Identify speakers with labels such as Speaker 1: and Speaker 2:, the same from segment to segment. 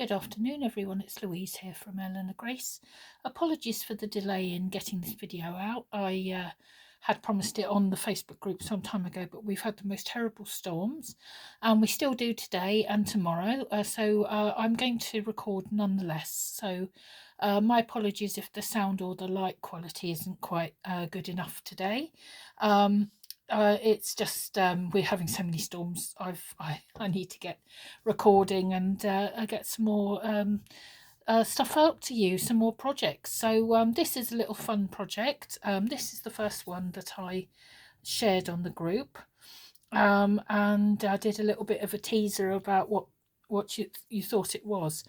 Speaker 1: Good afternoon everyone, it's Louise here from Eleanor Grace. Apologies for the delay in getting this video out. I had promised it on the Facebook group some time ago, but we've had the most terrible storms and we still do today and tomorrow, so I'm going to record nonetheless. So my apologies if the sound or the light quality isn't quite good enough today. It's just we're having so many storms. I need to get recording and get some more stuff out to you, some more projects. So this is a little fun project. This is the first one that I shared on the group, and I did a little bit of a teaser about what you thought it was.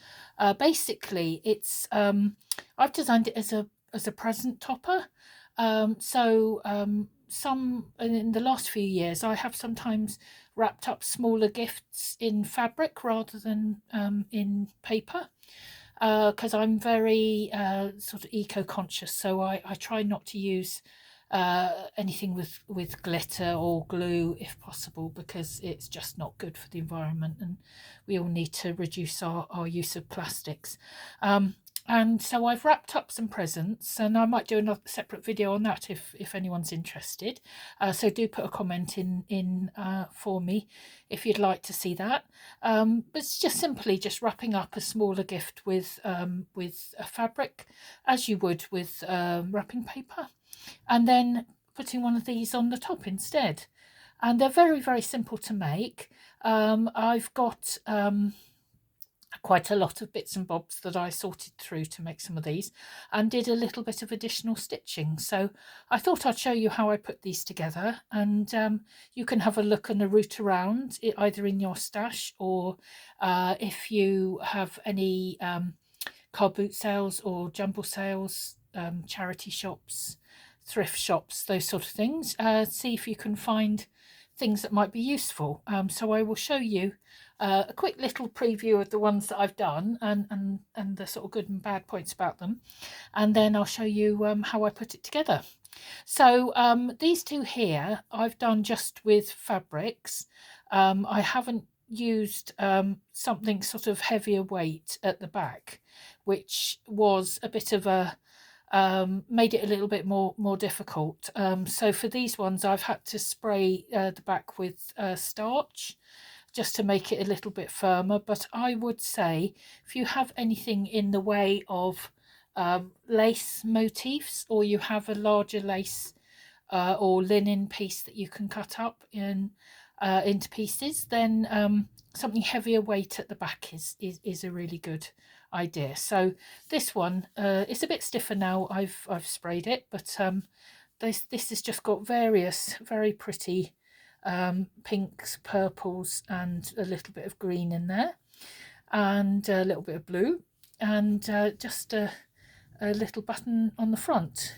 Speaker 1: Basically, it's I've designed it as a present topper. Some in the last few years I have sometimes wrapped up smaller gifts in fabric rather than in paper, because I'm very sort of eco-conscious, so I try not to use anything with glitter or glue if possible, because it's just not good for the environment and we all need to reduce our use of plastics. And so I've wrapped up some presents, and I might do another separate video on that if anyone's interested. So do put a comment in for me if you'd like to see that. But it's just simply just wrapping up a smaller gift with a fabric, as you would with wrapping paper, and then putting one of these on the top instead. And they're very, very simple to make. I've got quite a lot of bits and bobs that I sorted through to make some of these, and did a little bit of additional stitching. So I thought I'd show you how I put these together, and you can have a look and a route around it, either in your stash or if you have any car boot sales or jumble sales, charity shops, thrift shops, those sort of things. See if you can find things that might be useful. So I will show you a quick little preview of the ones that I've done, and the sort of good and bad points about them, and then I'll show you how I put it together. So these two here I've done just with fabrics. I haven't used something sort of heavier weight at the back, which was a bit of a made it a little bit more difficult. So for these ones I've had to spray the back with starch just to make it a little bit firmer. But I would say if you have anything in the way of lace motifs, or you have a larger lace or linen piece that you can cut up into pieces, then something heavier weight at the back is a really good idea. So this one is a bit stiffer now. I've sprayed it, but this has just got various very pretty pinks, purples, and a little bit of green in there, and a little bit of blue, and just a little button on the front.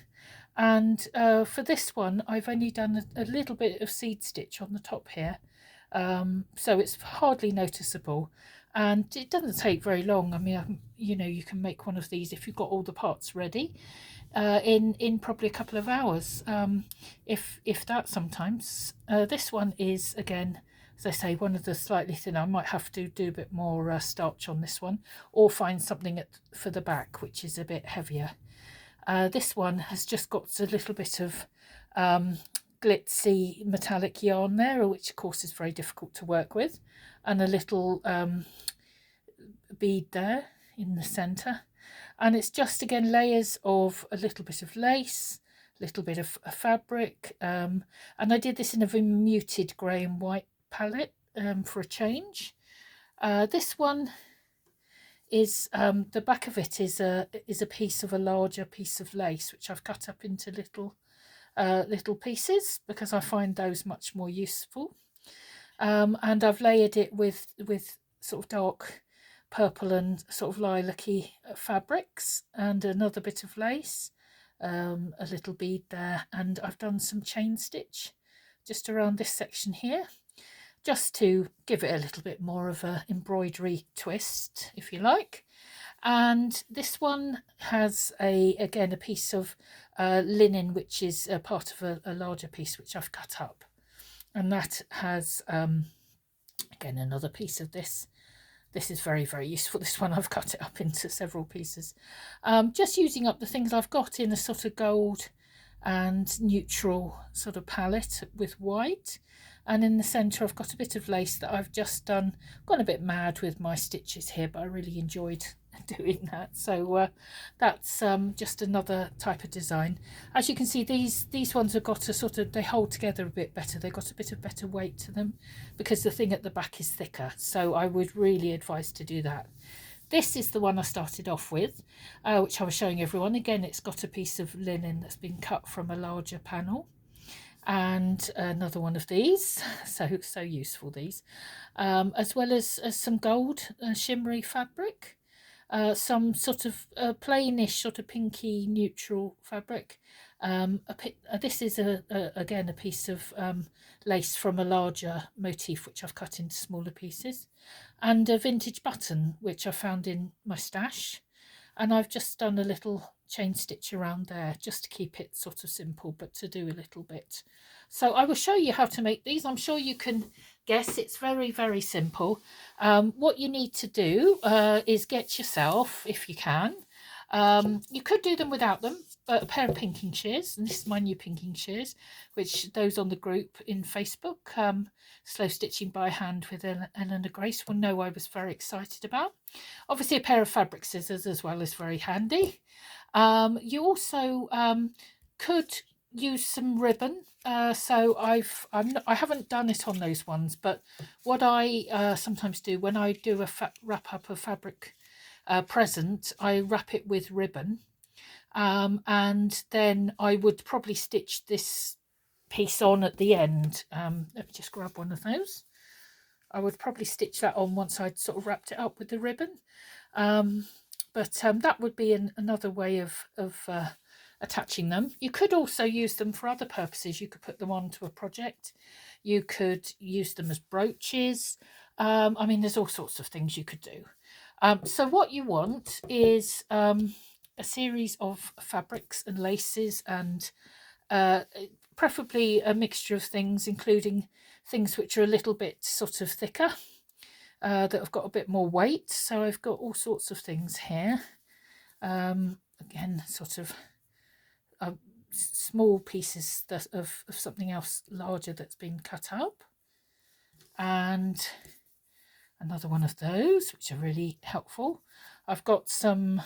Speaker 1: And for this one I've only done a little bit of seed stitch on the top here, so it's hardly noticeable, and it doesn't take very long. I mean, you know, you can make one of these if you've got all the parts ready in probably a couple of hours, if that sometimes. This one is, again, as I say, one of the slightly thinner. I might have to do a bit more starch on this one, or find something for the back which is a bit heavier. This one has just got a little bit of glitzy metallic yarn there, which of course is very difficult to work with, and a little bead there in the centre. And it's just, again, layers of a little bit of lace, a little bit of fabric, and I did this in a very muted grey and white palette for a change. This one is the back of it is a piece of a larger piece of lace, which I've cut up into little pieces, because I find those much more useful. And I've layered it with sort of dark purple and sort of lilac-y fabrics, and another bit of lace, a little bead there, and I've done some chain stitch just around this section here, just to give it a little bit more of a embroidery twist, if you like. And this one has again a piece of linen, which is a part of a larger piece which I've cut up, and that has again another piece of this This is very, very useful. This one, I've cut it up into several pieces. Just using up the things I've got in a sort of gold and neutral sort of palette with white. And in the centre I've got a bit of lace that I've just done. Gone a bit mad with my stitches here, but I really enjoyed doing that. So that's just another type of design. As you can see, these ones have got a sort of, they hold together a bit better. They've got a bit of better weight to them because the thing at the back is thicker. So I would really advise to do that. This is the one I started off with, which I was showing everyone. Again, it's got a piece of linen that's been cut from a larger panel, and another one of these, so useful these, as well as some gold shimmery fabric, some sort of plainish sort of pinky neutral fabric. This is again a piece of lace from a larger motif which I've cut into smaller pieces, and a vintage button which I found in my stash, and I've just done a little chain stitch around there just to keep it sort of simple, but to do a little bit. So I will show you how to make these. I'm sure you can guess. It's very, very simple. What you need to do is get yourself, if you can, you could do them without them, a pair of pinking shears, and this is my new pinking shears, which those on the group in Facebook, Slow Stitching by Hand with Eleanor Grace, will know I was very excited about. Obviously a pair of fabric scissors as well is very handy. You also could use some ribbon. So I haven't done it on those ones, but what I sometimes do when I do a wrap up of fabric present, I wrap it with ribbon, and then I would probably stitch this piece on at the end. Let me just grab one of those. I would probably stitch that on once I'd sort of wrapped it up with the ribbon. But that would be another way of attaching them. You could also use them for other purposes. You could put them onto a project. You could use them as brooches. I mean, there's all sorts of things you could do. So what you want is a series of fabrics and laces, and preferably a mixture of things, including things which are a little bit sort of thicker, that have got a bit more weight. So I've got all sorts of things here. Again, sort of small pieces of something else larger that's been cut up, and another one of those which are really helpful. I've got some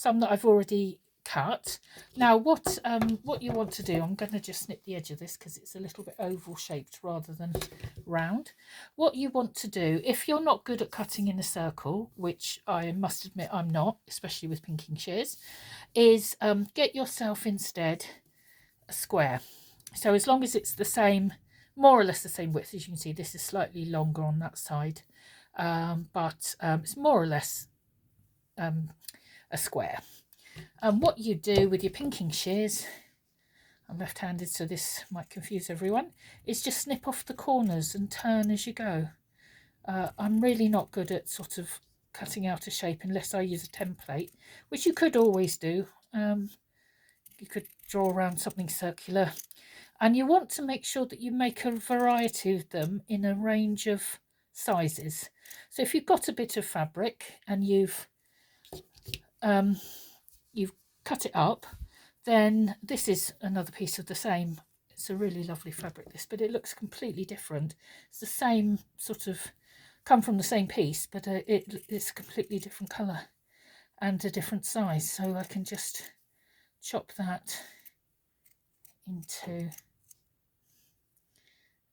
Speaker 1: that I've already cut. Now what you want to do, I'm going to just snip the edge of this because it's a little bit oval shaped rather than round. What you want to do, if you're not good at cutting in a circle, which I must admit I'm not, especially with pinking shears, is get yourself instead a square. So as long as it's the same, more or less the same width, as you can see, this is slightly longer on that side, but it's more or less a square. And what you do with your pinking shears, I'm left-handed so this might confuse everyone, is just snip off the corners and turn as you go. I'm really not good at sort of cutting out a shape unless I use a template, which you could always do. You could draw around something circular, and you want to make sure that you make a variety of them in a range of sizes. So if you've got a bit of fabric and you've cut it up, then this is another piece of the same. It's a really lovely fabric, this, but it looks completely different. It's the same sort of, come from the same piece, but it's a completely different colour and a different size. So I can just chop that into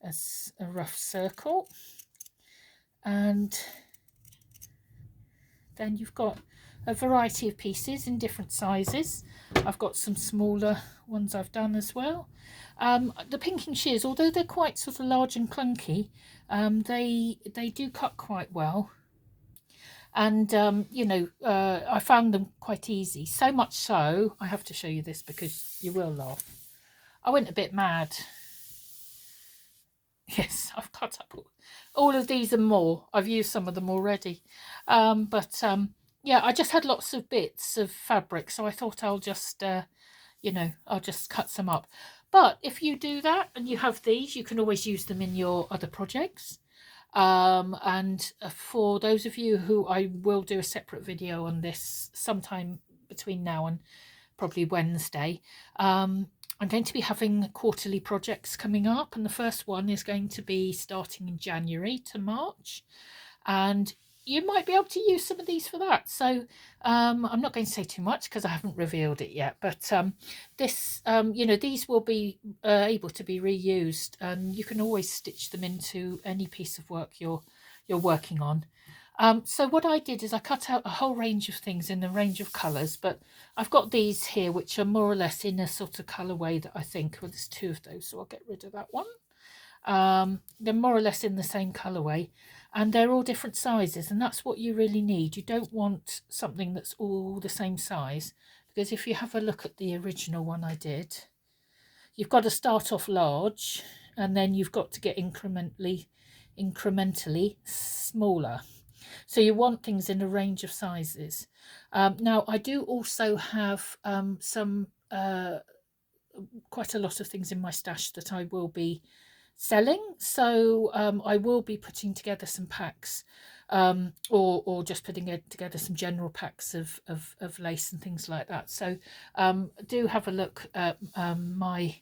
Speaker 1: a rough circle, and then you've got a variety of pieces in different sizes. I've got some smaller ones I've done as well. The pinking shears, although they're quite sort of large and clunky, they do cut quite well, and you know, I found them quite easy, so much so I have to show you this because you will laugh. I went a bit mad. Yes, I've cut up all of these and more. I've used some of them already, yeah, I just had lots of bits of fabric, so I thought I'll just, you know, I'll just cut some up. But if you do that and you have these, you can always use them in your other projects. And for those of you who, I will do a separate video on this sometime between now and probably Wednesday. I'm going to be having quarterly projects coming up, and the first one is going to be starting in January to March, and you might be able to use some of these for that. So I'm not going to say too much because I haven't revealed it yet, but this you know, these will be able to be reused, and you can always stitch them into any piece of work you're working on. So what I did is I cut out a whole range of things in a range of colours, but I've got these here which are more or less in a sort of colourway that I think, well, there's two of those, so I'll get rid of that one. They're more or less in the same colourway, and they're all different sizes, and that's what you really need. You don't want something that's all the same size, because if you have a look at the original one I did, you've got to start off large, and then you've got to get incrementally smaller. So you want things in a range of sizes. Now I do also have some quite a lot of things in my stash that I will be selling. So I will be putting together some packs, or just putting together some general packs of lace and things like that. So do have a look at my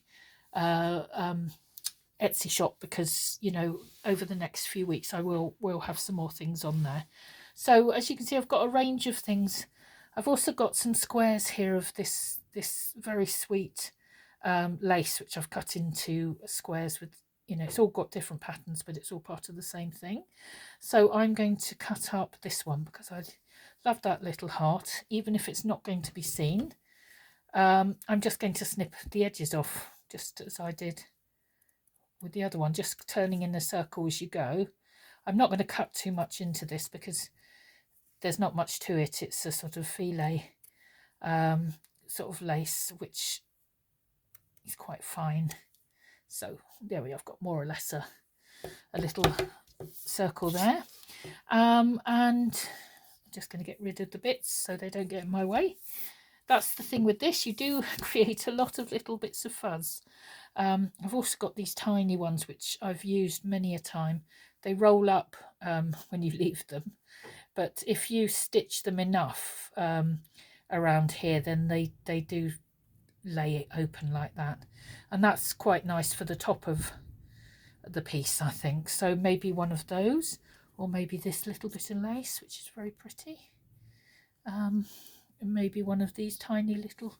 Speaker 1: Etsy shop, because, you know, over the next few weeks I will have some more things on there. So as you can see, I've got a range of things. I've also got some squares here of this very sweet lace, which I've cut into squares with, you know, it's all got different patterns, but it's all part of the same thing. So I'm going to cut up this one because I love that little heart, even if it's not going to be seen. I'm just going to snip the edges off, just as I did with the other one, just turning in a circle as you go. I'm not going to cut too much into this because there's not much to it. It's a sort of filet sort of lace, which is quite fine. So there we have got more or less a little circle there. And I'm just going to get rid of the bits so they don't get in my way. That's the thing with this, you do create a lot of little bits of fuzz. I've also got these tiny ones which I've used many a time. They roll up when you leave them, but if you stitch them enough around here, then they do lay it open like that, and that's quite nice for the top of the piece, I think. So maybe one of those, or maybe this little bit of lace, which is very pretty. And maybe one of these tiny little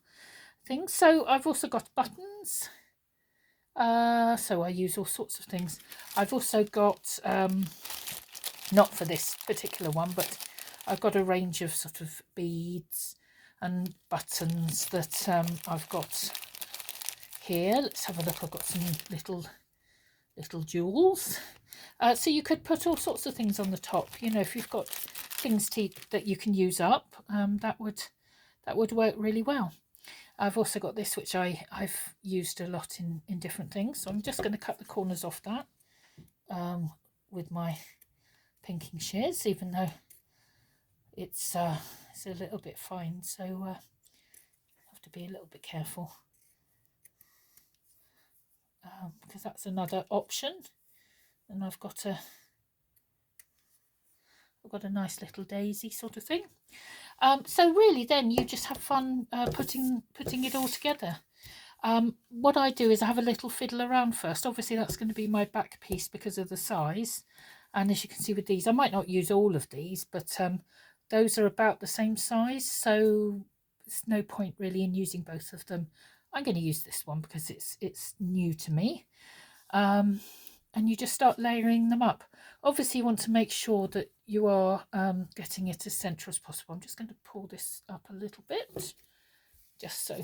Speaker 1: things. So I've also got buttons. So I use all sorts of things. I've also got, not for this particular one, but I've got a range of sort of beads and buttons that I've got here. Let's have a look. I've got some little jewels. So you could put all sorts of things on the top. You know, if you've got things that you can use up, that would work really well. I've also got this, which I've used a lot in different things. So I'm just going to cut the corners off that with my pinking shears, even though it's a little bit fine. So have to be a little bit careful, because that's another option. And I've got a nice little daisy sort of thing. So really then you just have fun putting it all together. What I do is I have a little fiddle around first. Obviously that's going to be my back piece because of the size, and as you can see with these, I might not use all of these, but those are about the same size, so there's no point really in using both of them. I'm going to use this one because it's new to me. And you just start layering them up. Obviously you want to make sure that you are getting it as central as possible. I'm just going to pull this up a little bit just so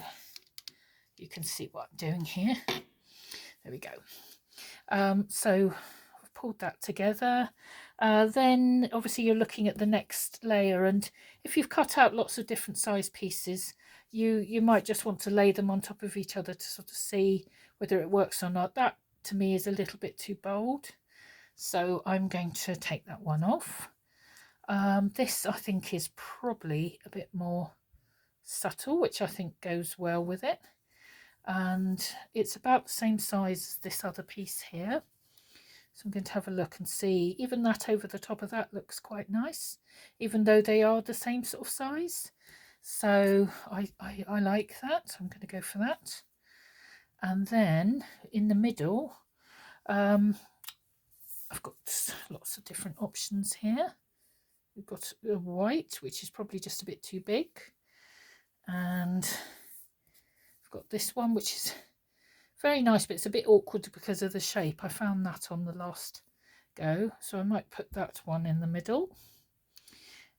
Speaker 1: you can see what I'm doing here. There we go. So I've pulled that together. Then obviously you're looking at the next layer, and if you've cut out lots of different size pieces, you might just want to lay them on top of each other to sort of see whether it works or not. That to me is a little bit too bold, so I'm going to take that one off. This I think is probably a bit more subtle, which I think goes well with it, and it's about the same size as this other piece here. So I'm going to have a look and see. Even that over the top of that looks quite nice, even though they are the same sort of size. So I like that. I'm going to go for that. And then in the middle, I've got lots of different options here. We've got a white, which is probably just a bit too big. And I've got this one, which is very nice, but it's a bit awkward because of the shape. I found that on the last go, so I might put that one in the middle.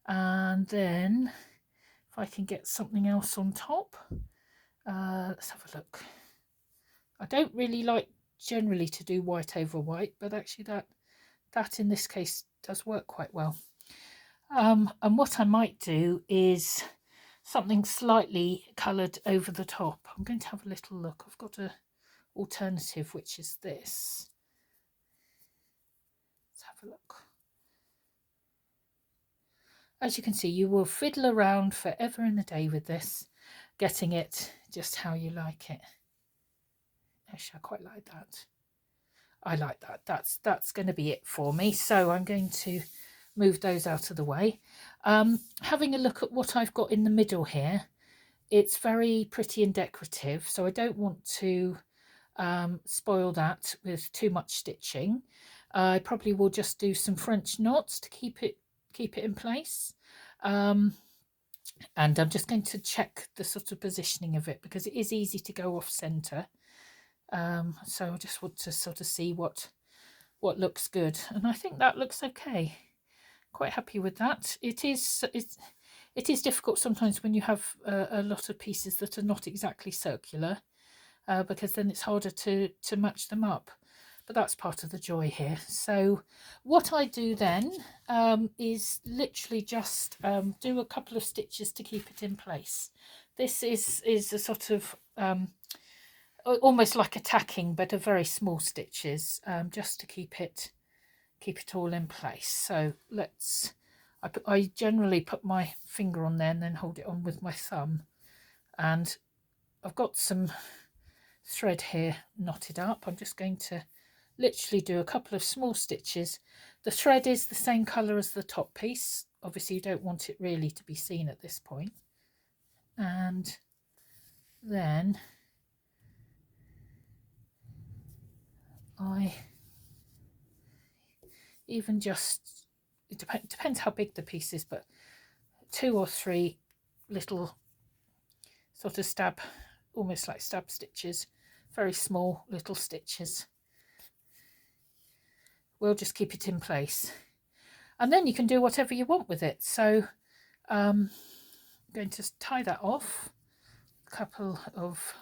Speaker 1: And then if I can get something else on top, let's have a look. I don't really like generally to do white over white, but actually that in this case does work quite well. And what I might do is something slightly coloured over the top. I'm going to have a little look. I've got a alternative, which is this. Let's have a look. As you can see, you will fiddle around forever and a day with this, getting it just how you like it. Actually, I quite like that. I like that. That's going to be it for me. So I'm going to move those out of the way. Having a look at what I've got in the middle here, it's very pretty and decorative, so I don't want to spoil that with too much stitching. I probably will just do some French knots to keep it in place. And I'm just going to check the sort of positioning of it because it is easy to go off centre. So I just want to sort of see what looks good, and I think that looks okay. Quite happy with that. It is difficult sometimes when you have a lot of pieces that are not exactly circular, because then it's harder to match them up, but that's part of the joy here. So what I do then is literally just do a couple of stitches to keep it in place. This is a sort of almost like a tacking, but a very small stitches, just to keep it all in place. So I generally put my finger on there and then hold it on with my thumb, and I've got some thread here knotted up. I'm just going to literally do a couple of small stitches. The thread is the same colour as the top piece. Obviously you don't want it really to be seen at this point. And then I even just, it depends how big the piece is, but 2 or 3 little sort of stab, almost like stab stitches, very small little stitches. We'll just keep it in place, and then you can do whatever you want with it. So I'm going to tie that off, a couple of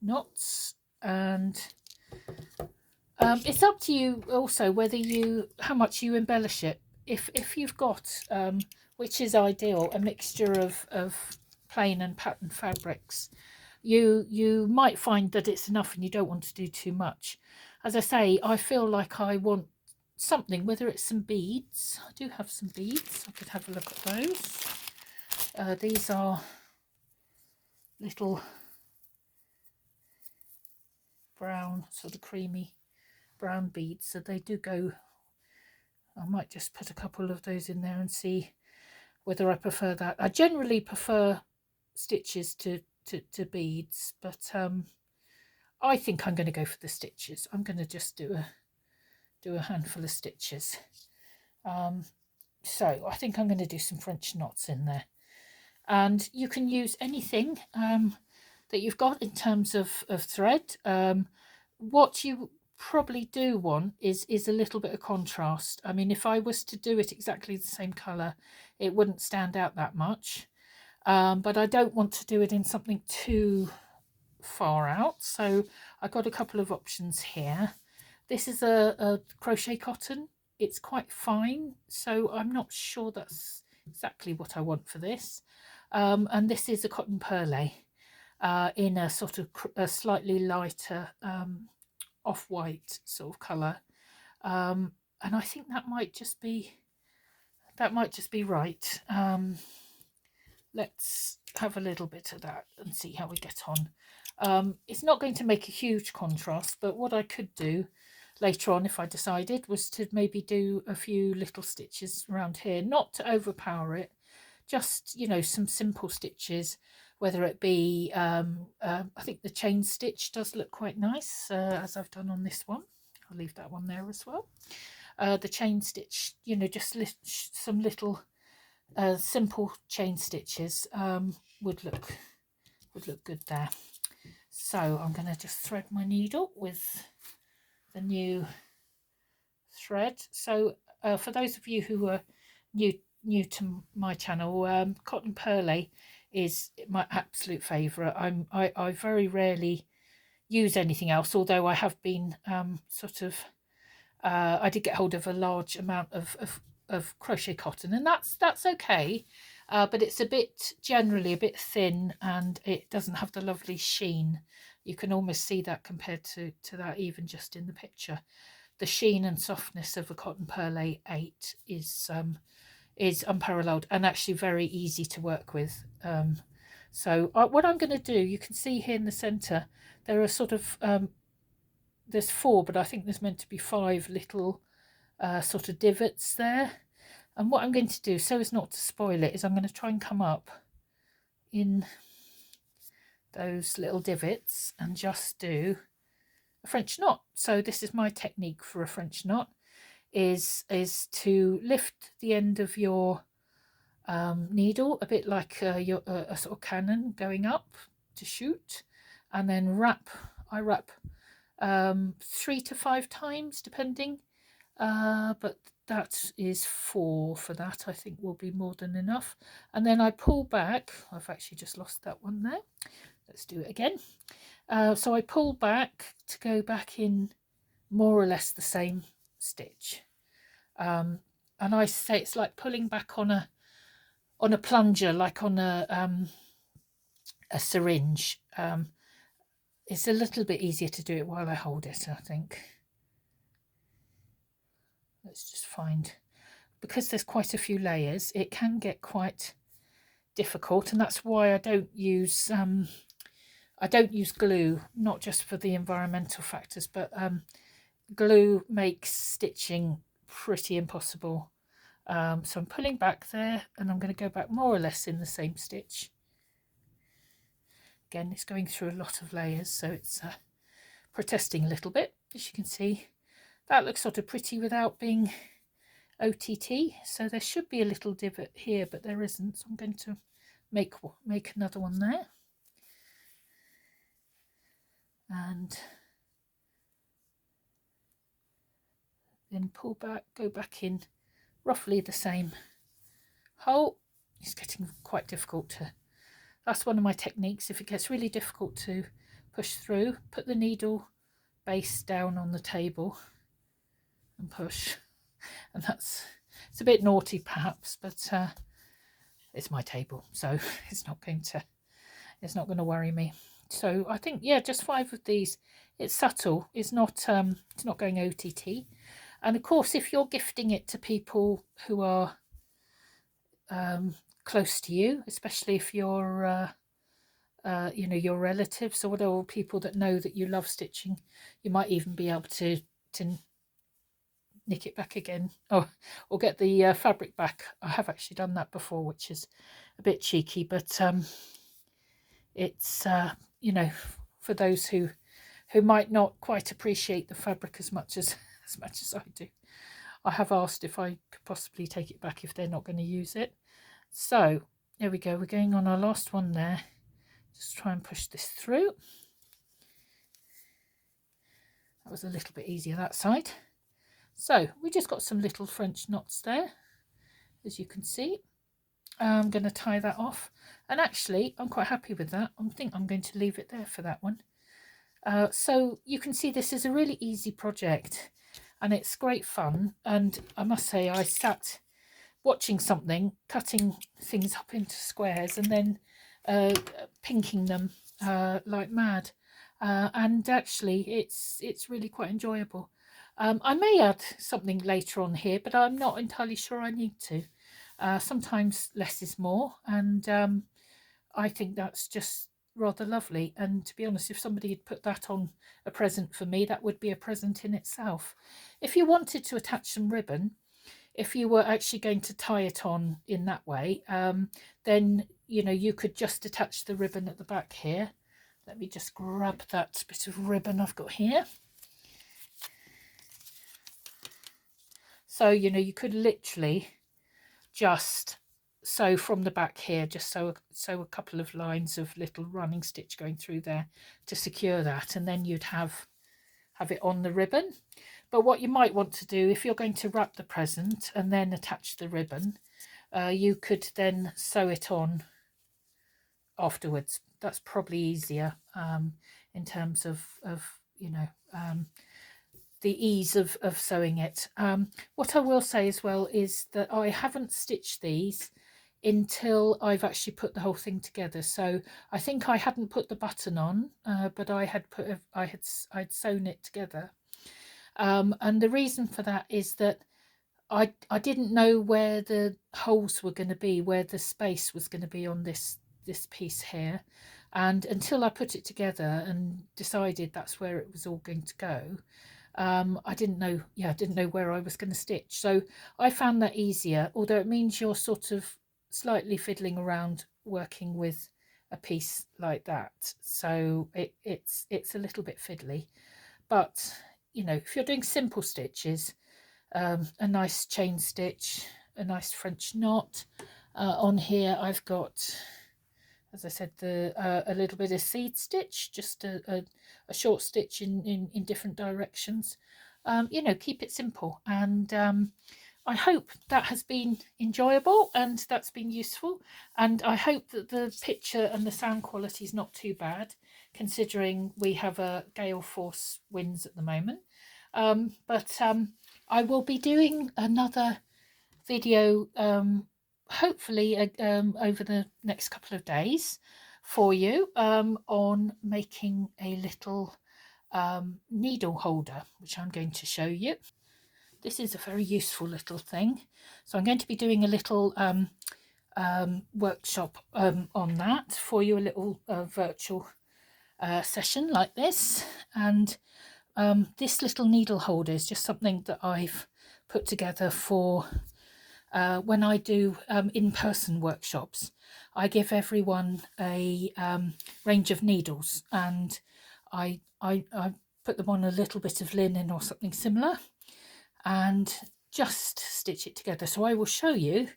Speaker 1: knots, and it's up to you also whether how much you embellish it. If you've got, which is ideal, a mixture of plain and pattern fabrics, you might find that it's enough and you don't want to do too much. As I say, I feel like I want something, whether it's some beads. I do have some beads. I could have a look at those. These are little brown, sort of creamy brown beads, so they do go. I might just put a couple of those in there and see whether I prefer that. I generally prefer stitches to beads, but I think I'm going to go for the stitches. I'm going to just do a handful of stitches. So I think I'm going to do some French knots in there, and you can use anything that you've got in terms of thread. What you probably do want is a little bit of contrast. I mean, if I was to do it exactly the same colour, it wouldn't stand out that much, but I don't want to do it in something too far out, so I got a couple of options here. This is a crochet cotton. It's quite fine, so I'm not sure that's exactly what I want for this. And this is a cotton perle in a sort of a slightly lighter off-white sort of colour, and I think that might just be right. Let's have a little bit of that and see how we get on. It's not going to make a huge contrast, but what I could do later on, if I decided, was to maybe do a few little stitches around here, not to overpower it, just, you know, some simple stitches, whether it be, I think the chain stitch does look quite nice, as I've done on this one. I'll leave that one there as well. The chain stitch, you know, just some little simple chain stitches would look good there. So I'm going to just thread my needle with the new thread. So for those of you who are new to my channel, cotton pearl is my absolute favourite. I very rarely use anything else, although I have been I did get hold of a large amount of crochet cotton, and that's okay, but it's generally a bit thin, and it doesn't have the lovely sheen. You can almost see that compared to that, even just in the picture. The sheen and softness of a cotton pearl 8 is unparalleled, and actually very easy to work with. So what I'm going to do, you can see here in the center there are sort of there's 4, but I think there's meant to be 5 little sort of divots there. And what I'm going to do, so as not to spoil it, is I'm going to try and come up in those little divots and just do a French knot. So this is my technique for a French knot, is to lift the end of your needle a bit like a sort of cannon going up to shoot, and then I wrap 3 to 5 times depending, but that is 4 for that. I think will be more than enough. And then I pull back. I've actually just lost that one there. Let's do it again. So I pull back to go back in more or less the same stitch, and I say it's like pulling back on a plunger, like on a syringe. It's a little bit easier to do it while I hold it, I think. Let's just find, because there's quite a few layers, it can get quite difficult, and that's why I don't use glue, not just for the environmental factors, but glue makes stitching pretty impossible. So I'm pulling back there, and I'm going to go back more or less in the same stitch. Again, it's going through a lot of layers, so it's protesting a little bit. As you can see, that looks sort of pretty without being OTT. So there should be a little divot here, but there isn't. So I'm going to make another one there, and then pull back, go back in roughly the same hole. It's getting quite difficult to. That's one of my techniques. If it gets really difficult to push through, put the needle base down on the table and push. And it's a bit naughty perhaps, but it's my table, so it's not going to worry me. So I think, yeah, just 5 of these. It's subtle. It's not going OTT. And of course, if you're gifting it to people who are close to you, especially if you're you know, your relatives or whatever, people that know that you love stitching, you might even be able to nick it back again, or get the fabric back. I have actually done that before, which is a bit cheeky, but it's you know, for those who might not quite appreciate the fabric as much as I do, I have asked if I could possibly take it back if they're not going to use it. So there we go, we're going on our last one there. Just try and push this through. That was a little bit easier that side. So we just got some little French knots there, as you can see. I'm going to tie that off, and actually I'm quite happy with that. I think I'm going to leave it there for that one. So you can see this is a really easy project, and it's great fun. And I must say, I sat watching something, cutting things up into squares, and then pinking them like mad, and actually it's really quite enjoyable. I may add something later on here, but I'm not entirely sure I need to. Sometimes less is more, and I think that's just rather lovely. And to be honest, if somebody had put that on a present for me, that would be a present in itself. If you wanted to attach some ribbon, if you were actually going to tie it on in that way, then you could just attach the ribbon at the back here. Let me just grab that bit of ribbon I've got here. So you could literally just sew from the back here, just sew a couple of lines of little running stitch going through there to secure that, and then you'd have it on the ribbon. But what you might want to do, if you're going to wrap the present and then attach the ribbon, you could then sew it on afterwards. That's probably easier in terms of the ease of sewing it. What I will say as well is that I haven't stitched these until I've actually put the whole thing together. So I think I hadn't put the button on, but I'd sewn it together. And the reason for that is that I didn't know where the holes were going to be, where the space was going to be on this piece here, and until I put it together and decided that's where it was all going to go, I didn't know where I was going to stitch. So I found that easier, although it means you're sort of slightly fiddling around working with a piece like that, so it's a little bit fiddly. But if you're doing simple stitches, a nice chain stitch, a nice French knot. On here I've got, as I said, a little bit of seed stitch, just a short stitch in different directions. Keep it simple, and I hope that has been enjoyable and that's been useful, and I hope that the picture and the sound quality is not too bad, considering we have a gale force winds at the moment. But I will be doing another video hopefully over the next couple of days for you on making a little needle holder, which I'm going to show you. This is a very useful little thing, so I'm going to be doing a little workshop on that for you, a little virtual session like this. And this little needle holder is just something that I've put together for when I do in-person workshops. I give everyone a range of needles, and I put them on a little bit of linen or something similar and just stitch it together. So I will show you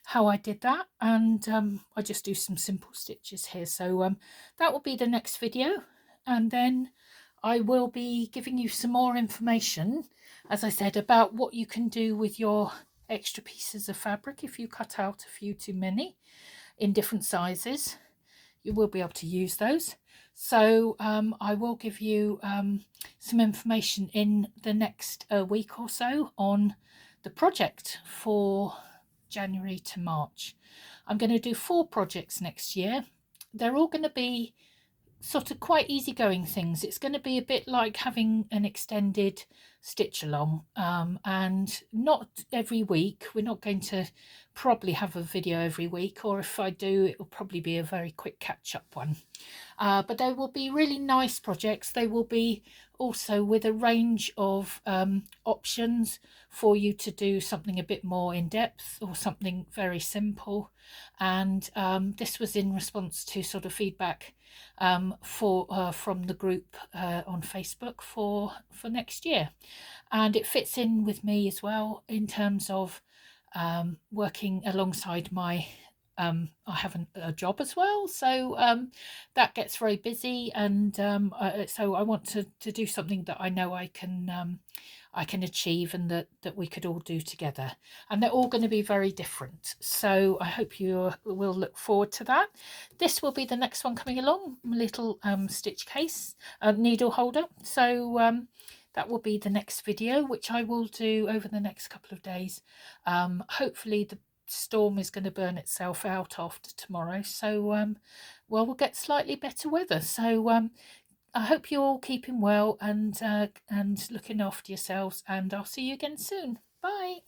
Speaker 1: how I did that, and I just do some simple stitches here. So that will be the next video, and then I will be giving you some more information, as I said, about what you can do with your extra pieces of fabric. If you cut out a few too many in different sizes, you will be able to use those. So I will give you some information in the next week or so on the project for January to March. I'm going to do 4 projects next year. They're all going to be sort of quite easygoing things. It's going to be a bit like having an extended stitch along, and not every week. We're not going to probably have a video every week, or if I do, it will probably be a very quick catch-up one. But they will be really nice projects. They will be also with a range of options for you to do something a bit more in depth or something very simple. And this was in response to sort of feedback from the group on Facebook for next year, and it fits in with me as well in terms of working alongside my I have a job as well, so that gets very busy, and so I want to do something that I know I can achieve, and that we could all do together. And they're all going to be very different, so I hope you will look forward to that. This will be the next one coming along, little stitch case, needle holder. So that will be the next video, which I will do over the next couple of days. Hopefully the storm is going to burn itself out after tomorrow, so well, we'll get slightly better weather. So I hope you're all keeping well and looking after yourselves, and I'll see you again soon. Bye.